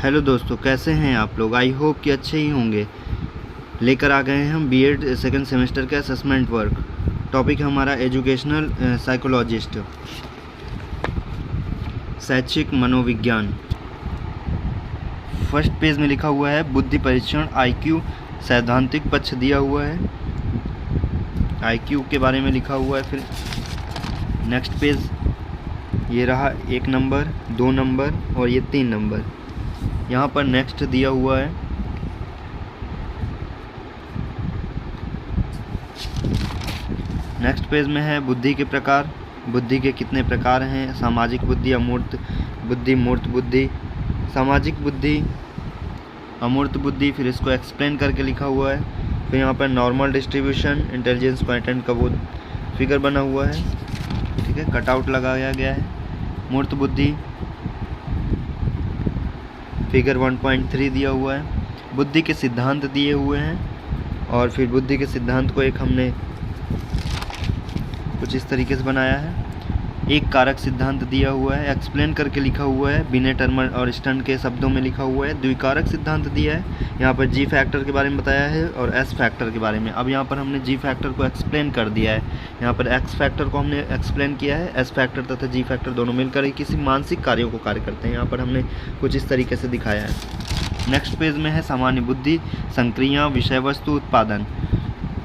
Hello दोस्तों, कैसे हैं आप लोग। आई होप कि अच्छे ही होंगे। लेकर आ गए हैं हम बीएड सेकंड सेमेस्टर का असेसमेंट वर्क। टॉपिक है हमारा एजुकेशनल साइकोलॉजिस्ट, शैक्षिक मनोविज्ञान। फर्स्ट पेज में लिखा हुआ है बुद्धि परीक्षण आईक्यू, सैद्धांतिक पक्ष दिया हुआ है, आईक्यू के बारे में लिखा हुआ है। फिर नेक्स्ट पेज ये रहा 1 नंबर, 2 नंबर और ये 3 नंबर। यहाँ पर नेक्स्ट दिया हुआ है। नेक्स्ट पेज में है बुद्धि के प्रकार, बुद्धि के कितने प्रकार हैं। सामाजिक बुद्धि, अमूर्त बुद्धि, मूर्त बुद्धि। सामाजिक बुद्धि, अमूर्त बुद्धि, फिर इसको एक्सप्लेन करके लिखा हुआ है। फिर यहाँ पर नॉर्मल डिस्ट्रीब्यूशन, इंटेलिजेंस क्वांटिटेंट का वो फिगर बना हुआ है, ठीक है, कटआउट लगाया गया है। मूर्त बुद्धि फिगर 1.3 दिया हुआ है। बुद्धि के सिद्धांत दिए हुए हैं और फिर बुद्धि के सिद्धांत को एक हमने कुछ इस तरीके से बनाया है। एक कारक सिद्धांत दिया हुआ है, एक्सप्लेन करके लिखा हुआ है, बिने टर्मर और स्टर्न के शब्दों में लिखा हुआ है। द्विकारक सिद्धांत दिया है, यहाँ पर जी फैक्टर के बारे में बताया है और एस फैक्टर के बारे में। अब यहाँ पर हमने जी फैक्टर को एक्सप्लेन कर दिया है, यहाँ पर एक्स फैक्टर को हमने एक्सप्लेन किया है। एस फैक्टर तथा जी फैक्टर दोनों मिलकर ही किसी मानसिक कार्यों को कार्य करते हैं, यहाँ पर हमने कुछ इस तरीके से दिखाया है। नेक्स्ट पेज में है सामान्य बुद्धि, संक्रिया, विषय वस्तु, उत्पादन।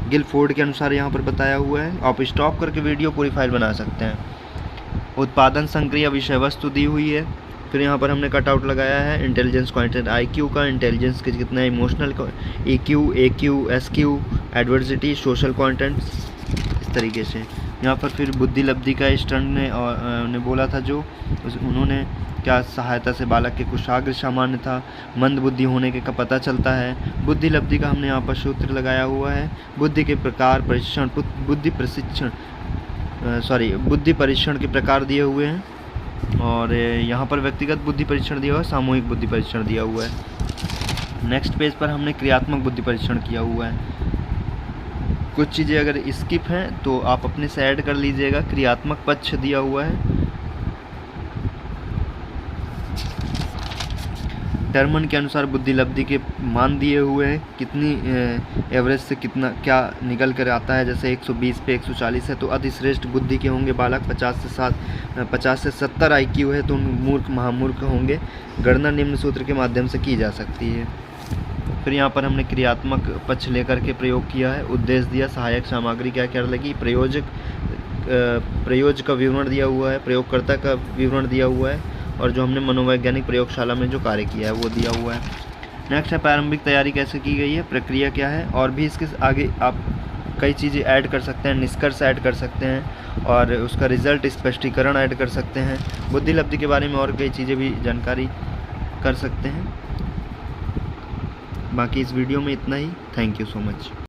गिलफोर्ड के अनुसार यहाँ पर बताया हुआ है। आप स्टॉप करके वीडियो पूरी फाइल बना सकते हैं। उत्पादन, संक्रिया, विषय वस्तु दी हुई है। फिर यहाँ पर हमने कटआउट लगाया है इंटेलिजेंस क्वांटिटेंट आईक्यू का, इंटेलिजेंस के कितना, emotional EQ, AQ, SQ, adversity, social quotient, इस तरीके से। यहाँ पर फिर बुद्धि लब्धि का स्टर्न ने बोला था, जो उन्होंने क्या सहायता से बालक के कुशाग्र सामान्य था, मंद बुद्धि होने के का पता चलता है। बुद्धि लब्धि का हमने यहाँ पर सूत्र लगाया हुआ है। बुद्धि के प्रकार, परीक्षण, बुद्धि परीक्षण के प्रकार दिए हुए हैं और यहाँ पर व्यक्तिगत बुद्धि परीक्षण दिया हुआ है, सामूहिक बुद्धि परीक्षण दिया हुआ है। नेक्स्ट पेज पर हमने क्रियात्मक बुद्धि परीक्षण किया हुआ है। कुछ चीज़ें अगर स्किप हैं तो आप अपने से ऐड कर लीजिएगा। क्रियात्मक पक्ष दिया हुआ है। टर्मन के अनुसार बुद्धि लब्धि के मान दिए हुए हैं, कितनी एवरेज से कितना क्या निकल कर आता है। जैसे 120 पे 140 है तो अतिश्रेष्ठ बुद्धि के होंगे बालक, 50 से 70 आईक्यू है तो मूर्ख महामूर्ख होंगे। गणना निम्न सूत्र के माध्यम से की जा सकती है। फिर यहाँ पर हमने क्रियात्मक पक्ष लेकर के प्रयोग किया है। उद्देश्य दिया, सहायक सामग्री क्या क्या लगी, प्रयोजक का विवरण दिया हुआ है, प्रयोगकर्ता का विवरण दिया हुआ है और जो हमने मनोवैज्ञानिक प्रयोगशाला में जो कार्य किया है वो दिया हुआ है। नेक्स्ट है प्रारंभिक तैयारी कैसे की गई है, प्रक्रिया क्या है, और भी इसके आगे आप कई चीज़ें ऐड कर सकते हैं। निष्कर्ष ऐड कर सकते हैं और उसका रिजल्ट स्पष्टीकरण ऐड कर सकते हैं। बुद्धि लब्धि के बारे में और कई चीज़ें भी जानकारी कर सकते हैं। बाकी इस वीडियो में इतना ही। Thank you so much.